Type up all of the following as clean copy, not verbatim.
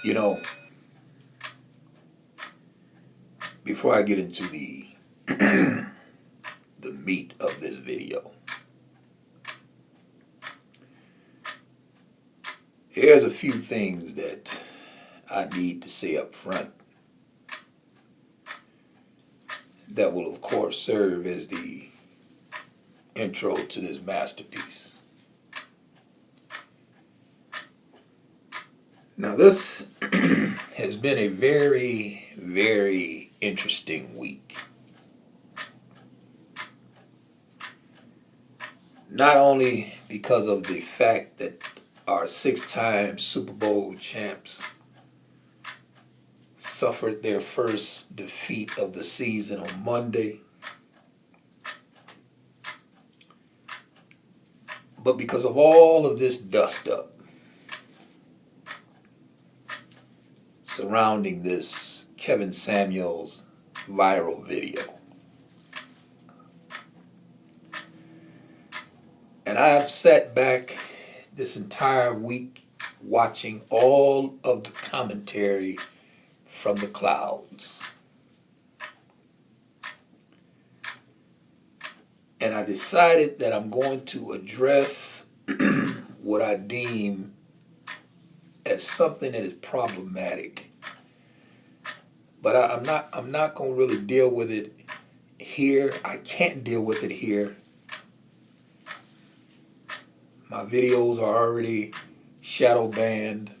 You know, before I get into the meat of this video, here's a few things that I need to say up front that will, of course, serve as the intro to this masterpiece. Now, this has been a very, very interesting week. Not only because of the fact that our six-time Super Bowl champs suffered their first defeat of the season on Monday, but because of all of this dust-up surrounding this Kevin Samuels viral video. And I have sat back this entire week watching all of the commentary from the clouds. And I decided that I'm going to address what I deem as something that is problematic. But I'm not going to really deal with it here. I can't deal with it here. My videos are already shadow banned.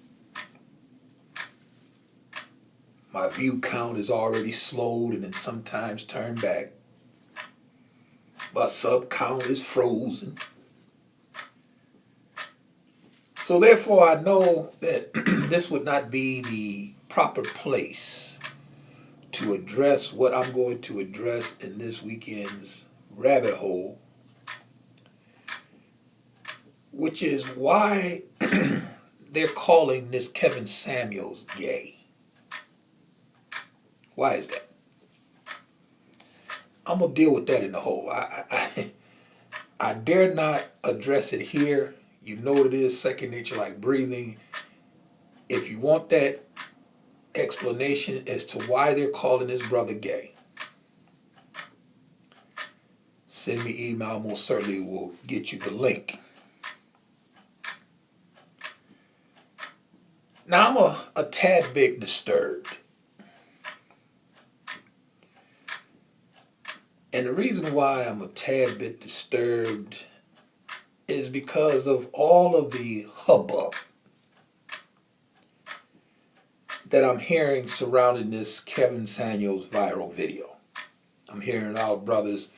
My view count is already slowed and then sometimes turned back. My sub count is frozen. So therefore I know that this would not be the proper place to address what I'm going to address in this weekend's rabbit hole, which is why they're calling this Kevin Samuels gay. Why is that? I'm going to deal with that in the hole. I dare not address it here. You know what it is, second nature like breathing. If you want that explanation as to why they're calling his brother gay, send me email. I most certainly will get you the link. Now, I'm a tad bit disturbed. And the reason why I'm a tad bit disturbed is because of all of the hubbub that I'm hearing surrounding this Kevin Samuels viral video. I'm hearing our brothers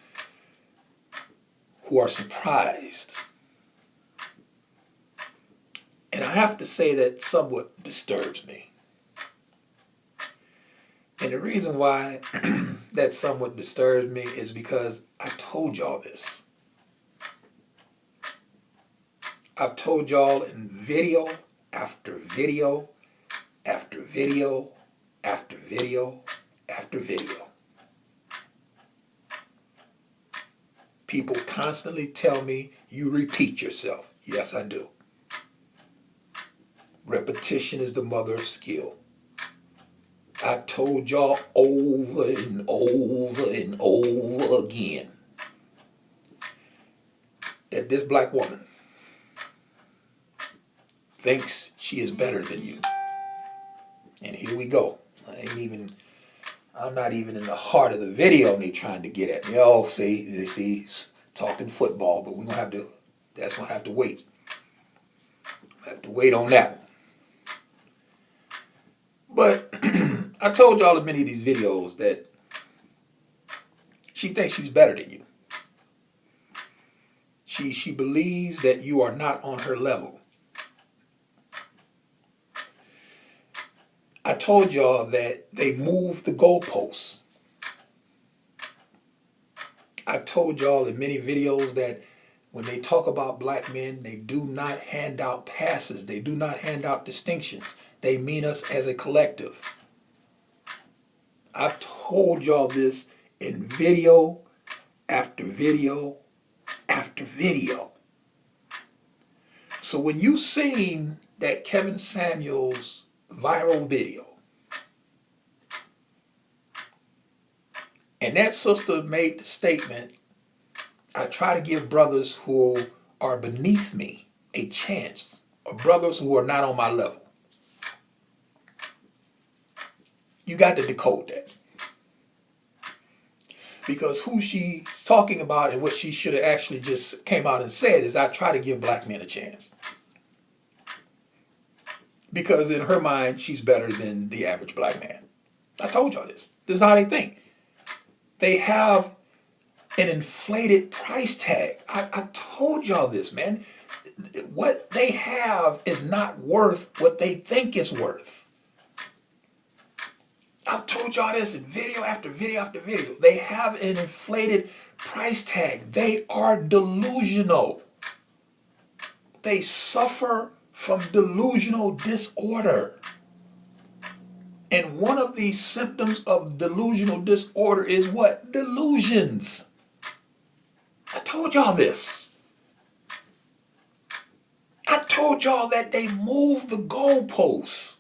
who are surprised. And I have to say that somewhat disturbs me. And the reason why that somewhat disturbs me is because I told y'all this. I've told y'all in video after video after video after video after video. People constantly tell me, you repeat yourself. Yes, I do. Repetition is the mother of skill. I told y'all over and over and over again that this black woman thinks she is better than you. And here we go. I'm not even in the heart of the video and they trying to get at me. Oh, see, talking football, but that's gonna have to wait. I have to wait on that one. But I told y'all in many of these videos that she thinks she's better than you. She believes that you are not on her level. I told y'all that they moved the goalposts. I told y'all in many videos that when they talk about black men, they do not hand out passes. They do not hand out distinctions. They mean us as a collective. I've told y'all this in video after video after video. So when you seen that Kevin Samuels viral video. And that sister made the statement, I try to give brothers who are beneath me a chance, or brothers who are not on my level. You got to decode that. Because who she's talking about and what she should have actually just came out and said is, I try to give black men a chance. Because in her mind, she's better than the average black man. I told y'all this. This is how they think. They have an inflated price tag. I told y'all this, man. What they have is not worth what they think it's worth. I've told y'all this in video after video after video. They have an inflated price tag. They are delusional. They suffer from delusional disorder. And one of the symptoms of delusional disorder is what? Delusions. I told y'all this. I told y'all that they move the goalposts.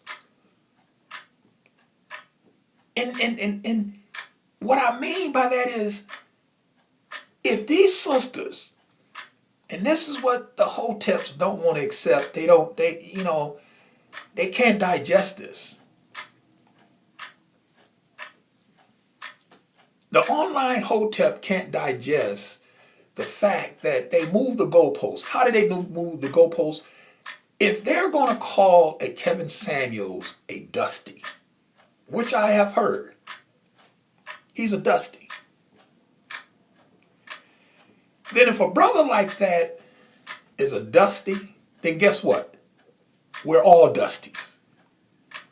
And what I mean by that is, if these sisters, and this is what the hoteps don't want to accept, they can't digest this. The online hotep can't digest the fact that they move the goalposts. How do they move the goalposts? If they're going to call a Kevin Samuels a dusty, which I have heard, he's a dusty. Then if a brother like that is a dusty, then guess what? We're all dusties.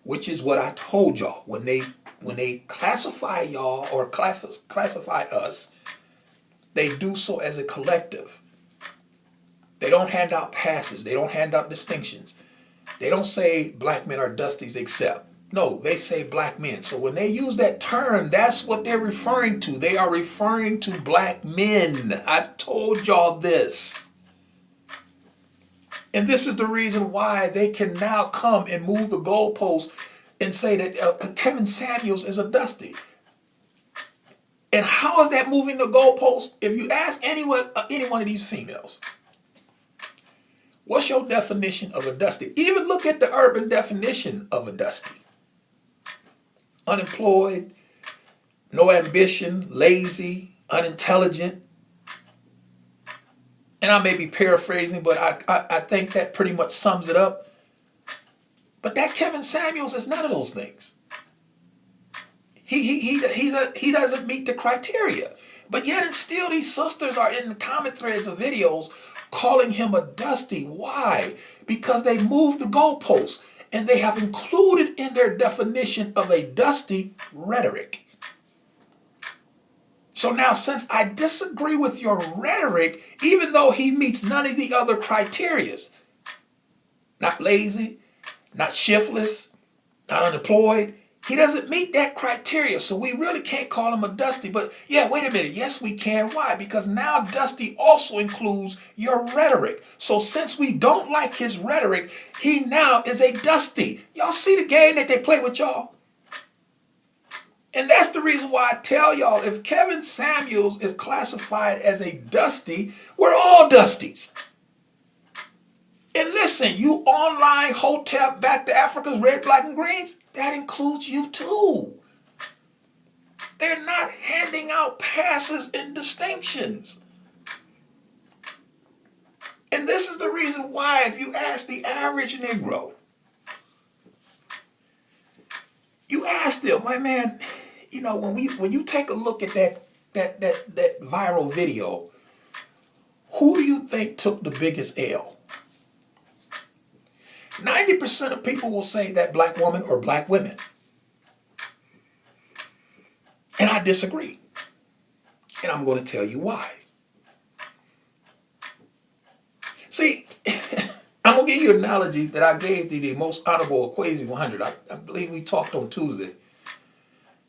Which is what I told y'all. When they classify y'all or classify us, they do so as a collective. They don't hand out passes. They don't hand out distinctions. They don't say black men are dusties except. No, they say black men. So when they use that term, that's what they're referring to. They are referring to black men. I've told y'all this. And this is the reason why they can now come and move the goalposts and say that Kevin Samuels is a dusty. And how is that moving the goalposts? If you ask any one of these females, what's your definition of a dusty? Even look at the urban definition of a dusty. Unemployed, no ambition, lazy, unintelligent. And I may be paraphrasing, but I think that pretty much sums it up. But that Kevin Samuels is none of those things. He doesn't meet the criteria. But yet and still these sisters are in the comment threads of videos calling him a dusty. Why? Because they moved the goalposts and they have included in their definition of a dusty rhetoric. So now, since I disagree with your rhetoric, even though he meets none of the other criterias, not lazy, not shiftless, not unemployed, he doesn't meet that criteria. So we really can't call him a dusty. But yeah, wait a minute. Yes, we can. Why? Because now dusty also includes your rhetoric. So since we don't like his rhetoric, he now is a dusty. Y'all see the game that they play with y'all? And that's the reason why I tell y'all, if Kevin Samuels is classified as a dusty, we're all dusties. And listen, you online hotep back to Africa's red, black, and greens, that includes you too. They're not handing out passes and distinctions. And this is the reason why, if you ask the average Negro, you ask them, my man, you know, when you take a look at that viral video, who do you think took the biggest L? 90% of people will say that black woman or black women. And I disagree. And I'm going to tell you why. See, I'm going to give you an analogy that I gave to the most honorable Equasi 100. I believe we talked on Tuesday.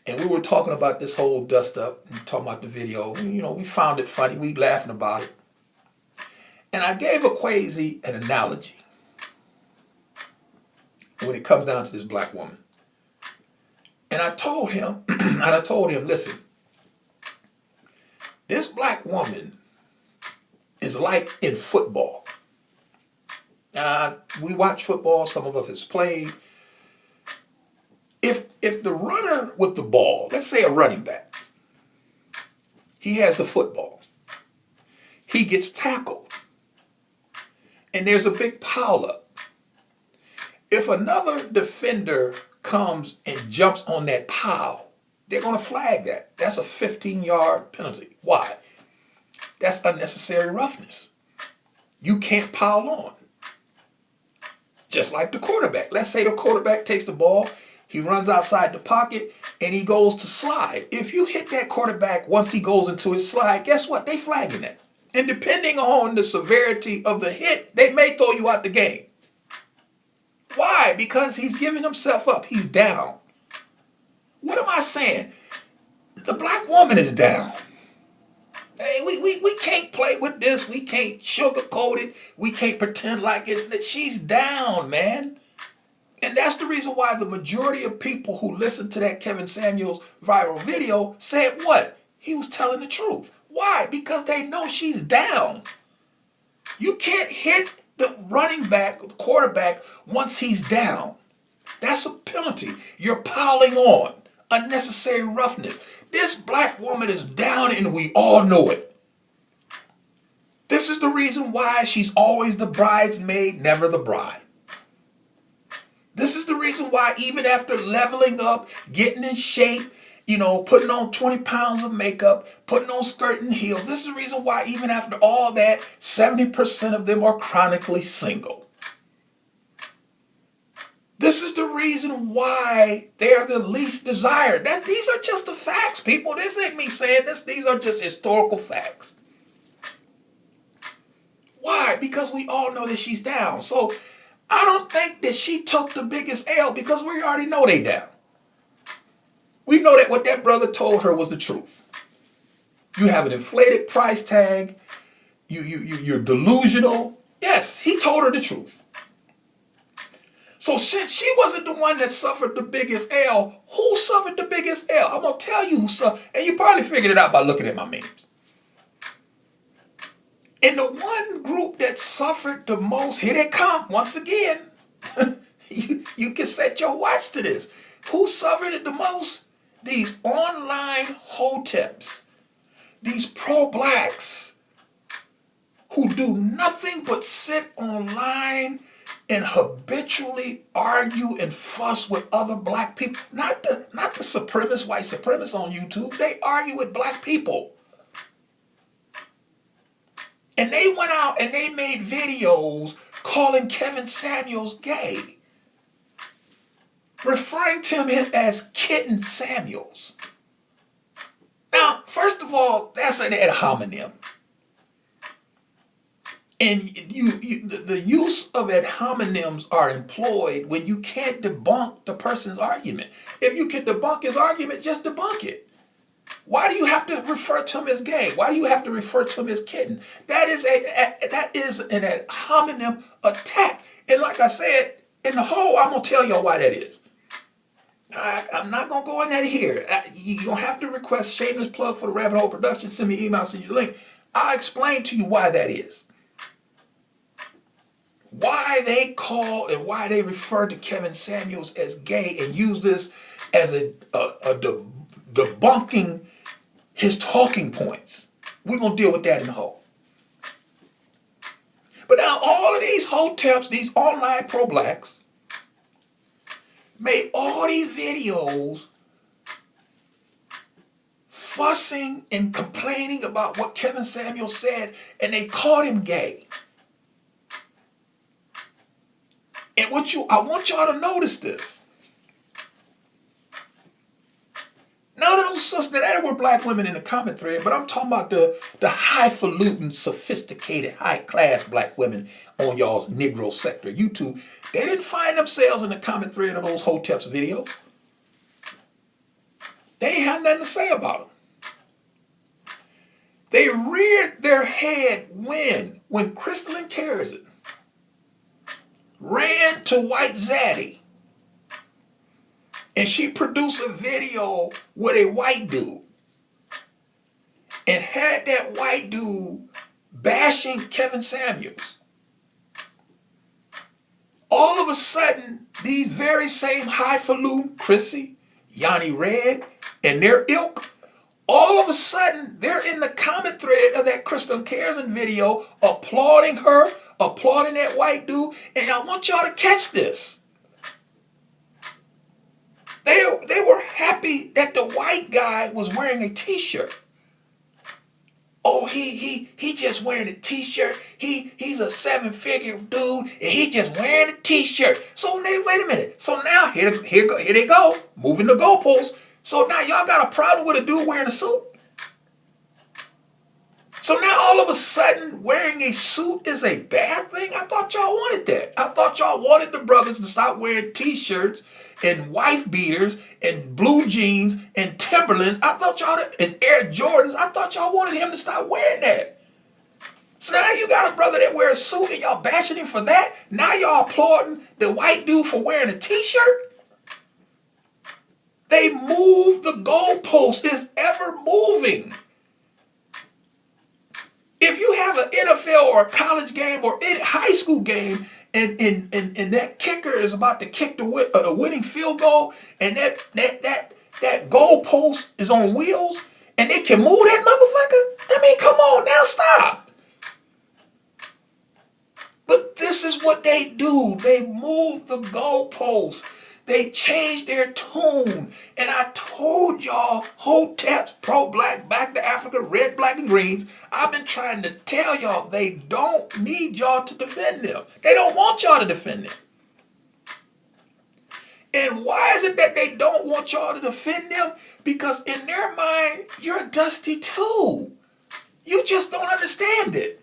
And we were talking about this whole dust up and talking about the video. You know, we found it funny. We laughing about it. And I gave Equasi an analogy. when it comes down to this black woman. And I told him, listen, this black woman is like in football. We watch football, some of us has played. If the runner with the ball, let's say a running back, he has the football, he gets tackled, and there's a big pile up. If another defender comes and jumps on that pile, they're going to flag that. That's a 15-yard penalty. Why? That's unnecessary roughness. You can't pile on. Just like the quarterback. Let's say the quarterback takes the ball, he runs outside the pocket, and he goes to slide. If you hit that quarterback once he goes into his slide, guess what? They flagging that. And depending on the severity of the hit, they may throw you out the game. Why? Because he's giving himself up. He's down. What am I saying? The black woman is down. Hey, we can't play with this. We can't sugarcoat it. We can't pretend like it's that she's down, man. And that's the reason why the majority of people who listened to that Kevin Samuels viral video said what? He was telling the truth. Why? Because they know she's down. You can't hit the running back, the quarterback, once he's down. That's a penalty. You're piling on. Unnecessary roughness. This black woman is down and we all know it. This is the reason why she's always the bridesmaid, never the bride. This is the reason why even after leveling up, getting in shape, putting on 20 pounds of makeup, putting on skirt and heels, this is the reason why even after all that, 70% of them are chronically single. This is the reason why they're the least desired. These are just the facts, people. This ain't me saying this. These are just historical facts. Why? Because we all know that she's down. So I don't think that she took the biggest L because we already know they down. We know that what that brother told her was the truth. You have an inflated price tag. You're delusional. Yes, he told her the truth. So since she wasn't the one that suffered the biggest L, who suffered the biggest L? I'm going to tell you who suffered. And you probably figured it out by looking at my memes. And the one group that suffered the most, here they come once again. you can set your watch to this. Who suffered it the most? These online hoteps. These pro-blacks who do nothing but sit online and habitually argue and fuss with other black people. Not the supremacist, white supremacists on YouTube. They argue with black people. And they went out and they made videos calling Kevin Samuels gay. Referring to him as Kitten Samuels. Now, first of all, that's an ad hominem. And the use of ad hominems are employed when you can't debunk the person's argument. If you can debunk his argument, just debunk it. Why do you have to refer to him as gay? Why do you have to refer to him as kitten? That is an ad hominem attack. And like I said, in the whole, I'm going to tell y'all why that is. I'm not going to go in that here. You're going to have to request shameless plug for the Rabbit Hole Production. Send me an email, send you the link. I'll explain to you why that is. Why they call and why they refer to Kevin Samuels as gay and use this as a debunking his talking points. We're going to deal with that in the whole. But now all of these hoteps, these online pro-blacks, made all these videos fussing and complaining about what Kevin Samuels said, and they called him gay. And I want y'all to notice this. None of those sisters, there were black women in the comment thread, but I'm talking about the highfalutin, sophisticated, high-class black women on y'all's Negro sector YouTube. They didn't find themselves in the comment thread of those hoteps videos. They ain't had nothing to say about them. They reared their head when Crystalline Carrison ran to White Zaddy and she produced a video with a white dude and had that white dude bashing Kevin Samuels. All of a sudden, these very same highfalutin Chrissy, Yanni Red, and their ilk, all of a sudden, they're in the comment thread of that Kristen Kieran video, applauding her, applauding that white dude, and I want y'all to catch this. They were happy that the white guy was wearing a t-shirt. Oh, he just wearing a t-shirt. He's a 7-figure dude, and he just wearing a t-shirt. So wait a minute. So now here they go, moving the goalposts. So now y'all got a problem with a dude wearing a suit? So now all of a sudden wearing a suit is a bad thing? I thought y'all wanted that. I thought y'all wanted the brothers to stop wearing t-shirts and wife beaters and blue jeans and Timberlands. I thought y'all, and Air Jordans, I thought y'all wanted him to stop wearing that. So now you got a brother that wears a suit and y'all bashing him for that. Now y'all applauding the white dude for wearing a t-shirt. They move the goalpost. It's ever moving. If you have an NFL or a college game or any high school game, and that kicker is about to kick the winning field goal, and that goalpost is on wheels, and they can move that motherfucker. I mean, come on now, stop. But this is what they do. They move the goalposts. They change their tune. And I told y'all, Hotep's pro-black, back to Africa, red, black, and greens. I've been trying to tell y'all they don't need y'all to defend them. They don't want y'all to defend them. And why is it that they don't want y'all to defend them? Because in their mind, you're dusty too. You just don't understand it.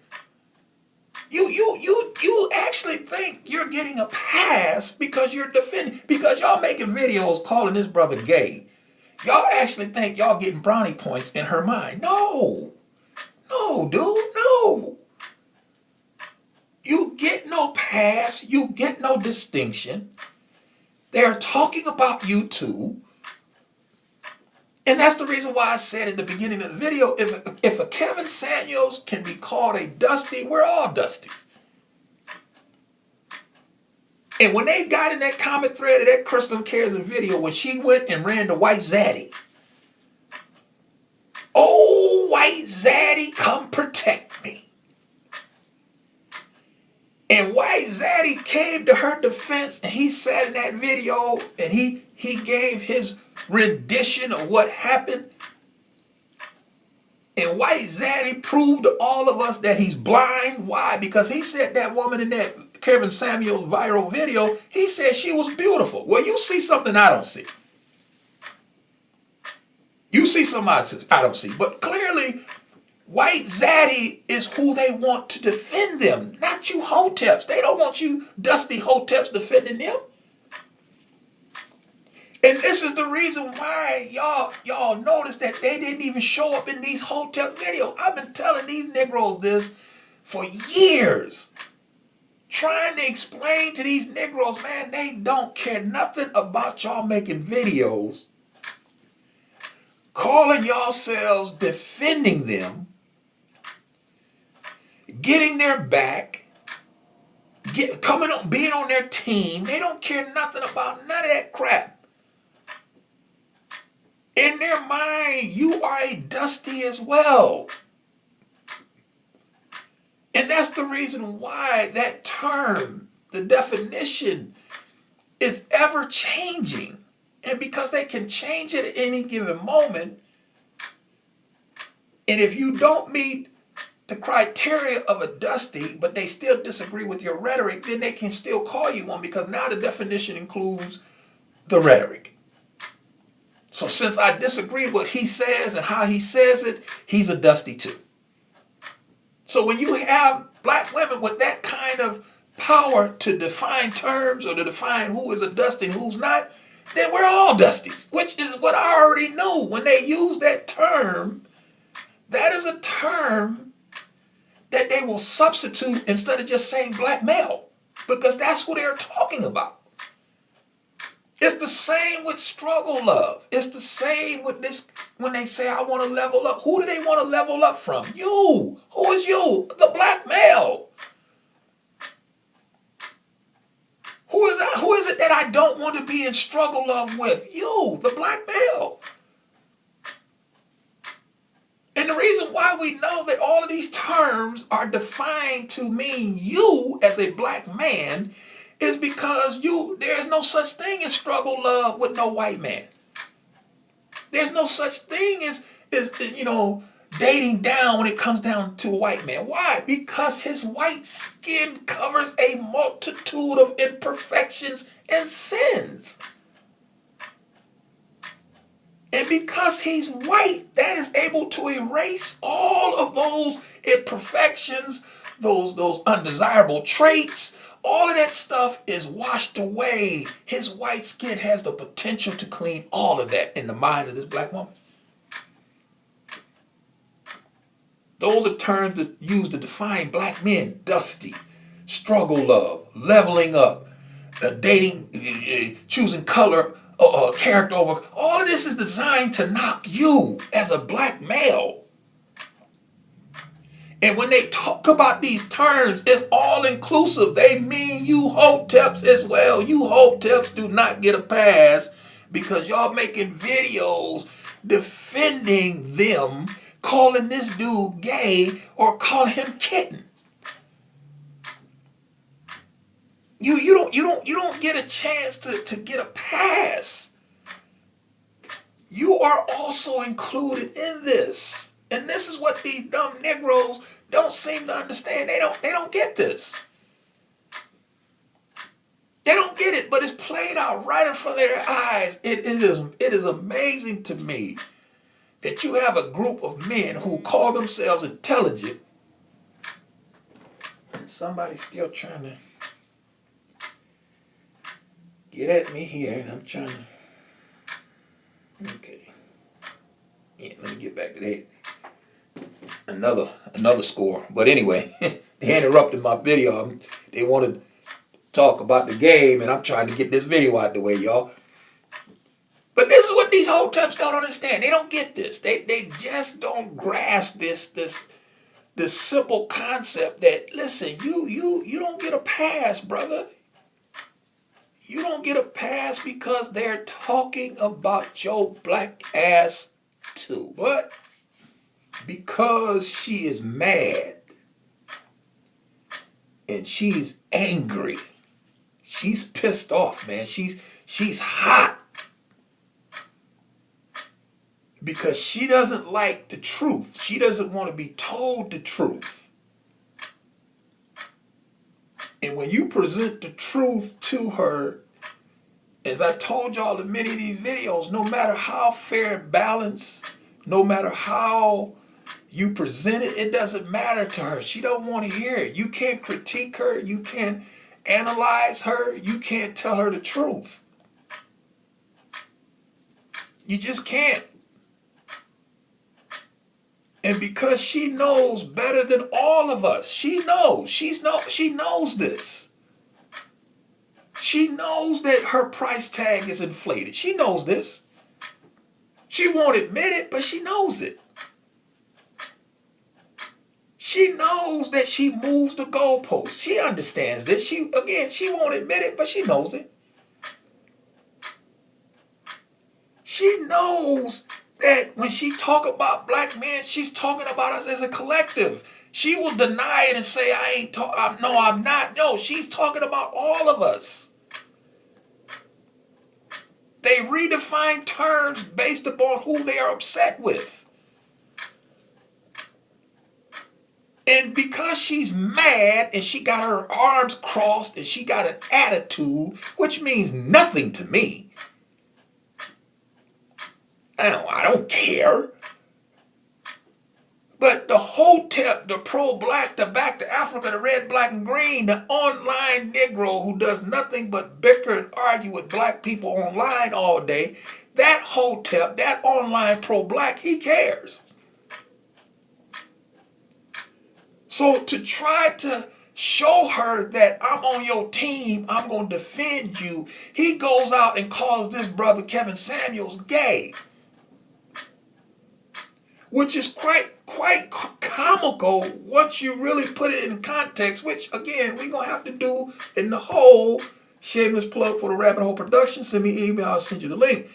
You actually think you're getting a pass because you're defending, because y'all making videos calling this brother gay. Y'all actually think y'all getting brownie points in her mind. No, dude, no. You get no pass, you get no distinction. They're talking about you too. And that's the reason why I said at the beginning of the video, if a Kevin Samuels can be called a dusty, we're all dusties. And when they got in that comment thread of that Kristen Kieran video, when she went and ran to White Zaddy, oh, White Zaddy, come protect me. And White Zaddy came to her defense, and he sat in that video, and he gave his rendition of what happened. And White Zaddy proved to all of us that he's blind. Why? Because he said that woman in that Kevin Samuels viral video, he said she was beautiful. Well, you see something I don't see. You see something I don't see. But clearly, White Zaddy is who they want to defend them, not you Hoteps. They don't want you dusty Hoteps defending them. And this is the reason why y'all notice that they didn't even show up in these Hotep videos. I've been telling these Negroes this for years. Trying to explain to these Negroes, man, they don't care nothing about y'all making videos, calling yourselves, defending them, getting their back, coming on, being on their team. They don't care nothing about none of that crap. In their mind, you are a dusty as well. And that's the reason why that term, the definition, is ever changing. And because they can change it at any given moment. And if you don't meet the criteria of a dusty, but they still disagree with your rhetoric, then they can still call you one, because now the definition includes the rhetoric. So since I disagree with what he says and how he says it, he's a dusty too. So when you have black women with that kind of power to define terms or to define who is a dusty and who's not, then we're all dusties, which is what I already knew. When they use that term, that is a term that they will substitute instead of just saying black male, because that's who they're talking about. It's the same with struggle love. It's the same with this when they say, I want to level up. Who do they want to level up from? You. Who is you? The black male. Who is it that I don't want to be in struggle love with? You, the black male. And the reason why we know that all of these terms are defined to mean you as a black man is because there's no such thing as struggle love with no white man. There's no such thing as dating down when it comes down to a white man. Why? Because his white skin covers a multitude of imperfections and sins. And because he's white, that is able to erase all of those imperfections, those undesirable traits. All of that stuff is washed away. His white skin has the potential to clean all of that in the mind of this black woman. Those are terms that used to define black men: dusty, struggle love, leveling up, dating, choosing color, character over. All of this is designed to knock you as a black male. And when they talk about these terms, it's all inclusive. They mean you hoteps as well. You hoteps do not get a pass because y'all making videos defending them, calling this dude gay or calling him kitten. You don't get a chance to get a pass. You are also included in this. And this is what these dumb Negroes don't seem to understand. They don't get this. They don't get it, but it's played out right in front of their eyes. It is amazing to me that you have a group of men who call themselves intelligent and somebody's still trying to get at me here, and I'm trying to, okay. Yeah, let me get back to that. Another score. But anyway, they interrupted my video. They wanted to talk about the game, and I'm trying to get this video out the way, y'all. But this is what these hoteps don't understand. They don't get this. They just don't grasp this simple concept that, listen, you don't get a pass, brother. You don't get a pass because they're talking about your black ass too. But because she is mad and she's angry, she's pissed off, man. She's hot because she doesn't like the truth. She doesn't want to be told the truth. And when you present the truth to her, as I told y'all in many of these videos, no matter how fair and balanced, no matter how you present it, it doesn't matter to her. She don't want to hear it. You can't critique her. You can't analyze her. You can't tell her the truth. You just can't. And because she knows better than all of us, she knows this. She knows that her price tag is inflated. She knows this. She won't admit it, but she knows it. She knows that she moves the goalposts. She understands this. She won't admit it, but she knows it. She knows that when she talk about black men, she's talking about us as a collective. She will deny it and say, I'm not. No, she's talking about all of us. They redefine terms based upon who they are upset with. And because she's mad and she got her arms crossed and she got an attitude, which means nothing to me. I don't care. But the hotep, the pro-black, the back to Africa, the red, black, and green, the online Negro who does nothing but bicker and argue with black people online all day, that hotep, that online pro-black, he cares. So to try to show her that I'm on your team, I'm going to defend you, he goes out and calls this brother Kevin Samuels gay. Which is quite comical once you really put it in context, which again we're gonna have to do in the whole shameless plug for the Rabbit Hole Production. Send me an email, I'll send you the link.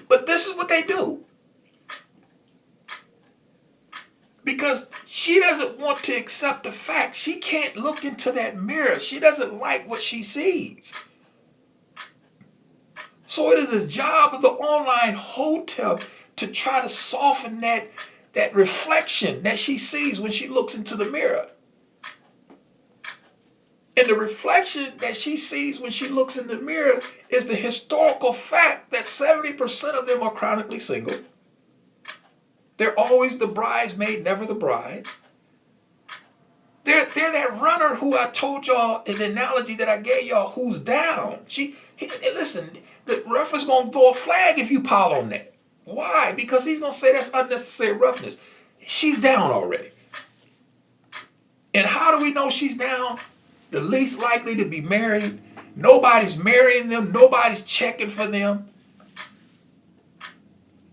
But this is what they do. Because she doesn't want to accept the fact. She can't look into that mirror. She doesn't like what she sees. So it is a job of the online hotel to try to soften that reflection that she sees when she looks into the mirror. And the reflection that she sees when she looks in the mirror is the historical fact that 70% of them are chronically single. They're always the bridesmaid, never the bride. They're that runner who I told y'all in the analogy that I gave y'all who's down. Listen, the ref is going to throw a flag if you pile on that. Why? Because he's going to say that's unnecessary roughness. She's down already. And how do we know she's down? The least likely to be married. Nobody's marrying them. Nobody's checking for them.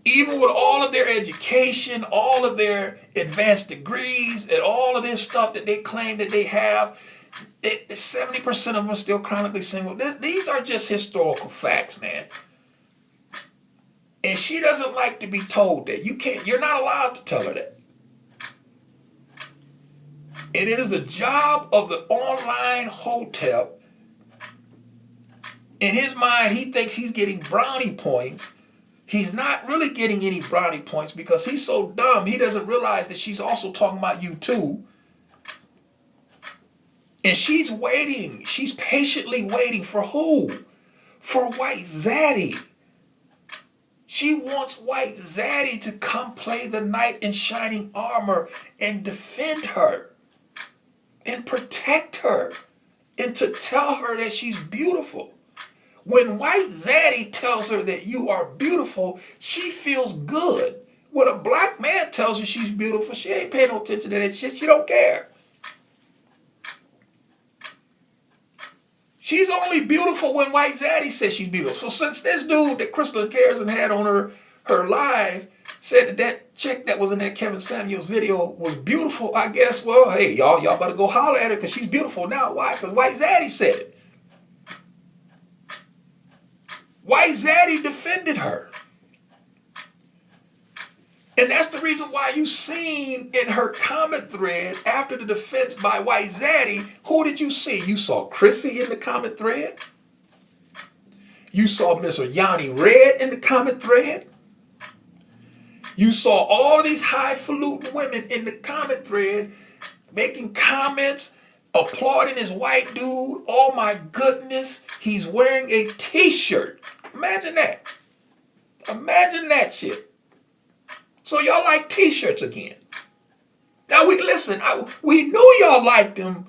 Even with all of their education, all of their advanced degrees, and all of this stuff that they claim that they have, 70% of them are still chronically single. These are just historical facts, man. And she doesn't like to be told that. You're not allowed to tell her that. And it is the job of the online hotel. In his mind, he thinks he's getting brownie points. He's not really getting any brownie points because he's so dumb, he doesn't realize that she's also talking about you too. And she's waiting. She's patiently waiting for who? For White Zaddy. She wants White Zaddy to come play the knight in shining armor and defend her and protect her and to tell her that she's beautiful. When White Zaddy tells her that you are beautiful, she feels good. When a black man tells her she's beautiful, she ain't paying no attention to that shit. She don't care. She's only beautiful when White Zaddy says she's beautiful. So since this dude that Crystal Cares had on her live said that chick that was in that Kevin Samuels video was beautiful, I guess, well, hey, y'all better go holler at her because she's beautiful now. Why? Because White Zaddy said it. White Zaddy defended her. And that's the reason why you seen in her comment thread after the defense by White Zaddy, who did you see? You saw Chrissy in the comment thread. You saw Mr. Yanni Red in the comment thread. You saw all these highfalutin women in the comment thread making comments, applauding this white dude. Oh my goodness, he's wearing a t-shirt. Imagine that. Imagine that shit. So y'all like t-shirts again. Now we knew y'all liked them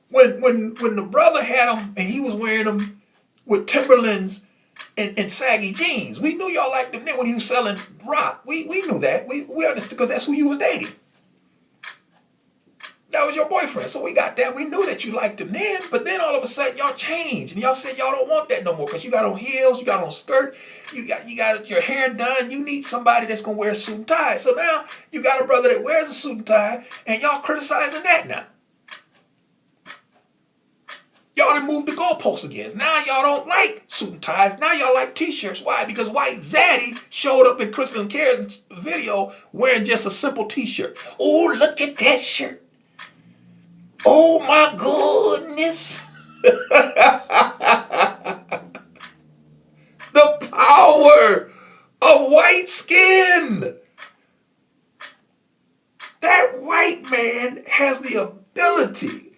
when the brother had them and he was wearing them with Timberlands and saggy jeans. We knew y'all liked them then when he was selling rock. We knew that. We understood because that's who you was dating. That was your boyfriend. So we got that. We knew that you liked him then, but then all of a sudden y'all changed and y'all said y'all don't want that no more because you got on heels, you got on skirt, you got your hair done. You need somebody that's gonna wear a suit and tie. So now you got a brother that wears a suit and tie and y'all criticizing that now. Y'all done moved the goalposts again. Now y'all don't like suit and ties. Now y'all like t-shirts. Why? Because White Zaddy showed up in Crystal and Cares' video wearing just a simple t-shirt. Oh, look at that shirt. Oh my goodness. The power of white skin. That white man has the ability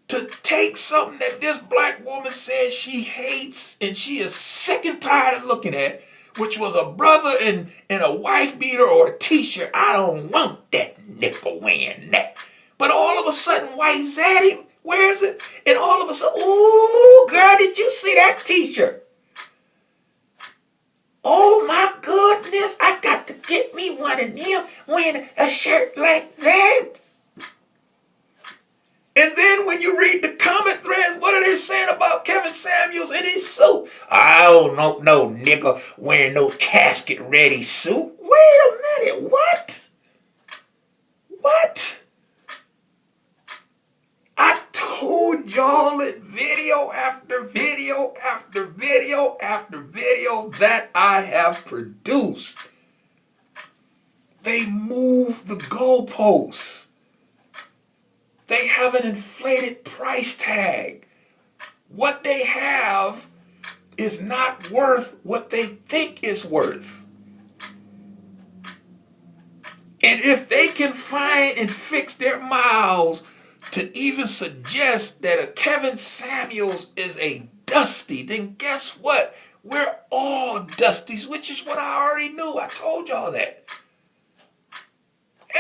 to take something that this black woman says she hates and she is sick and tired of looking at, which was a brother in a wife beater or a t-shirt. I don't want that nipple wearing that. But all of a sudden, White Zaddy wears it, and all of a sudden, ooh, girl, did you see that t-shirt? Oh my goodness, I got to get me one of them wearing a shirt like that. And then when you read the comment threads, what are they saying about Kevin Samuels in his suit? I don't know, no nigga wearing no casket ready suit. Wait a minute, what? What? I told y'all in video after video after video after video that I have produced. They move the goalposts. They have an inflated price tag. What they have is not worth what they think it's worth. And if they can find and fix their mouths to even suggest that a Kevin Samuels is a Dusty, then guess what? We're all Dusties, which is what I already knew. I told y'all that.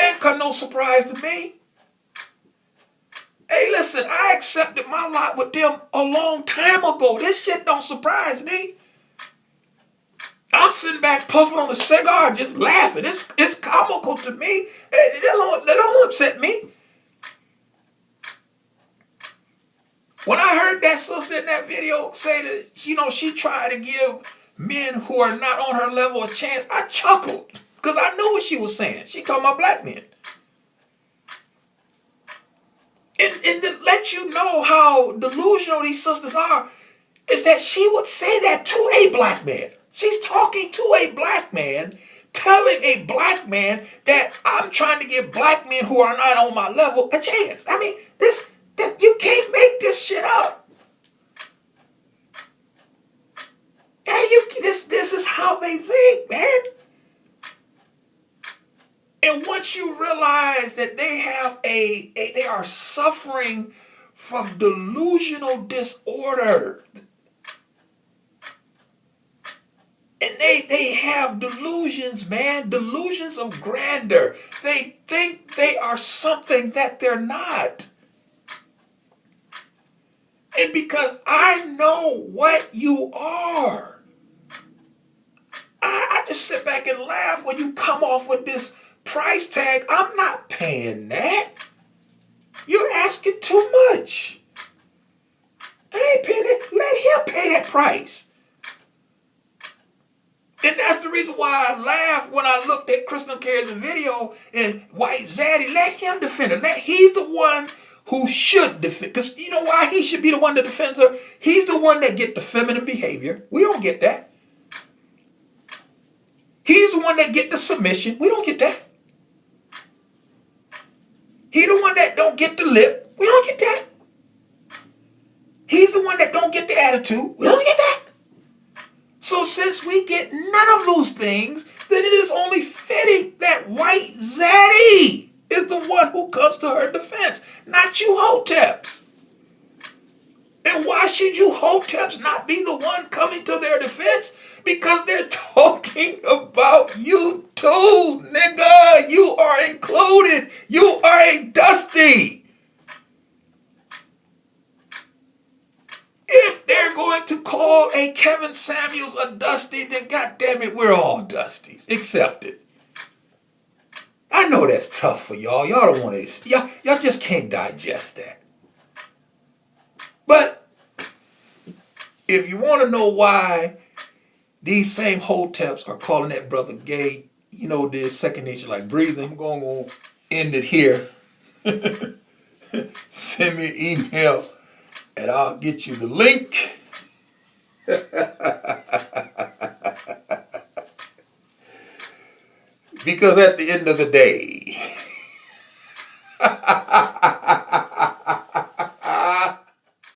Ain't come no surprise to me. Hey, listen, I accepted my lot with them a long time ago. This shit don't surprise me. I'm sitting back puffing on a cigar, just laughing. It's comical to me. It don't upset me. When I heard that sister in that video say that, she tried to give men who are not on her level a chance, I chuckled because I knew what she was saying. She talking about black men. And to let you know how delusional these sisters are, is that she would say that to a black man. She's talking to a black man, telling a black man that I'm trying to give black men who are not on my level a chance. I mean, you can't make this shit up. This is how they think, man. And once you realize that they are suffering from delusional disorder, and they have delusions, man, delusions of grandeur. They think they are something that they're not. And because I know what you are, I just sit back and laugh when you come off with this price tag. I'm not paying that. You're asking too much. I ain't paying that. Let him pay that price. And that's the reason why I laughed when I looked at Kristen Carey's video and White Zaddy. Let him defend her. He's the one who should defend. Because you know why he should be the one that defends her? He's the one that get the feminine behavior. We don't get that. He's the one that get the submission. We don't get that. He's the one that don't get the lip. We don't get that. He's the one that don't get the attitude. We don't get that. So since we get none of those things, then it is only fitting that White Zaddy is the one who comes to her defense, not you hoteps. And why should you hoteps not be the one coming to their defense? Because they're talking about you too, nigga. You are included. You are a Dusty. If they're going to call a Kevin Samuels a Dusty, then goddammit, we're all Dusties. Accept it. I know that's tough for y'all. Y'all don't want to. Y'all just can't digest that. But if you want to know why these same hoteps are calling that brother gay, this second nature like breathing. I'm going to end it here. Send me an email and I'll get you the link. Because at the end of the day,